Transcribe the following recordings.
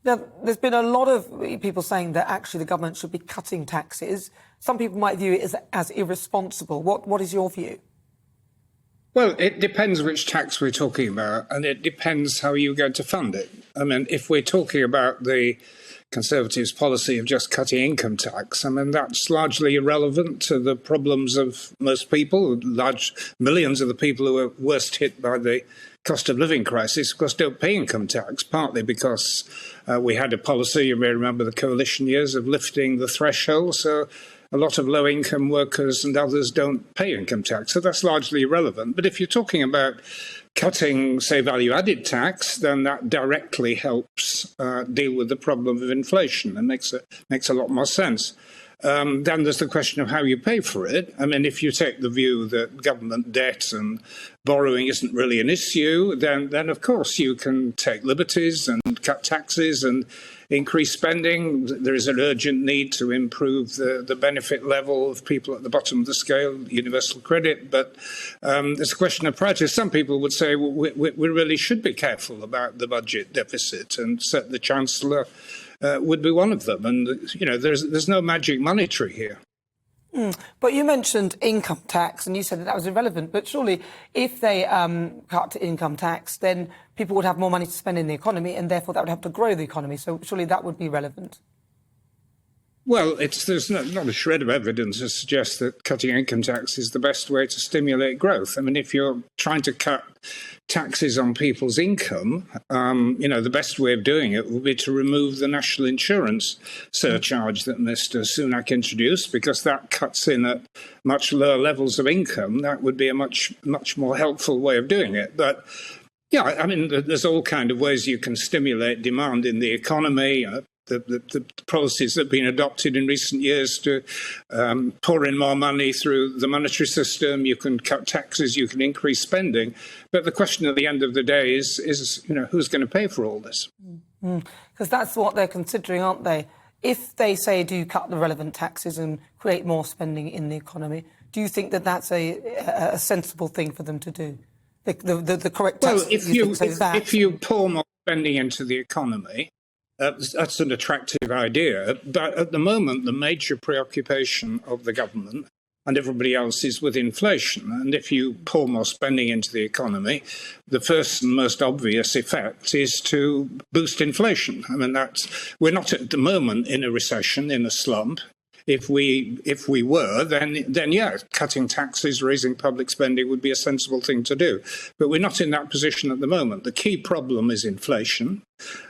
Now, there's been a lot of people saying that actually the government should be cutting taxes. Some people might view it as irresponsible. What is your view? Well, it depends which tax we're talking about, and it depends how you're going to fund it. I mean, if we're talking about the Conservatives' policy of just cutting income tax, I mean, that's largely irrelevant to the problems of most people. Large millions of the people who are worst hit by the cost of living crisis, of course, don't pay income tax, partly because we had a policy, you may remember the coalition years, of lifting the threshold. So a lot of low-income workers and others don't pay income tax. So that's largely irrelevant. But if you're talking about cutting, say, value-added tax, then that directly helps deal with the problem of inflation and makes a lot more sense. Then there's the question of how you pay for it. I mean, if you take the view that government debt and borrowing isn't really an issue, then of course you can take liberties and cut taxes and increase spending. There is an urgent need to improve the benefit level of people at the bottom of the scale, universal credit. But there's a question of priority. Some people would say we really should be careful about the budget deficit, and the Chancellor would be one of them. And, you know, there's no magic money tree here. But you mentioned income tax and you said that was irrelevant. But surely if they cut income tax, then people would have more money to spend in the economy and therefore that would have to grow the economy. So surely that would be relevant. Well, there's not a shred of evidence to suggest that cutting income tax is the best way to stimulate growth. I mean, if you're trying to cut taxes on people's income, the best way of doing it will be to remove the national insurance surcharge that Mr. Sunak introduced, because that cuts in at much lower levels of income. That would be a much more helpful way of doing it. But yeah, I mean, there's all kinds of ways you can stimulate demand in the economy. The policies that have been adopted in recent years to pour in more money through the monetary system. You can cut taxes, you can increase spending. But the question at the end of the day is who's going to pay for all this? Because that's what they're considering, aren't they? If they say do cut the relevant taxes and create more spending in the economy, do you think that that's a sensible thing for them to do? The correct tax? Well, if you pour more spending into the economy, that's an attractive idea, but at the moment the major preoccupation of the government and everybody else is with inflation. And if you pour more spending into the economy, the first and most obvious effect is to boost inflation. I mean, we're not at the moment in a recession, in a slump. If we were, then yeah, cutting taxes, raising public spending would be a sensible thing to do. But we're not in that position at the moment. The key problem is inflation,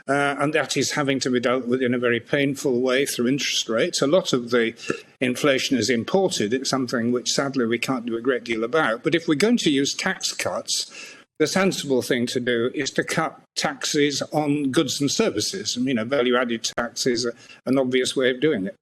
and that is having to be dealt with in a very painful way through interest rates. A lot of the inflation is imported. It's something which sadly we can't do a great deal about. But if we're going to use tax cuts, the sensible thing to do is to cut taxes on goods and services. And, value-added tax is an obvious way of doing it.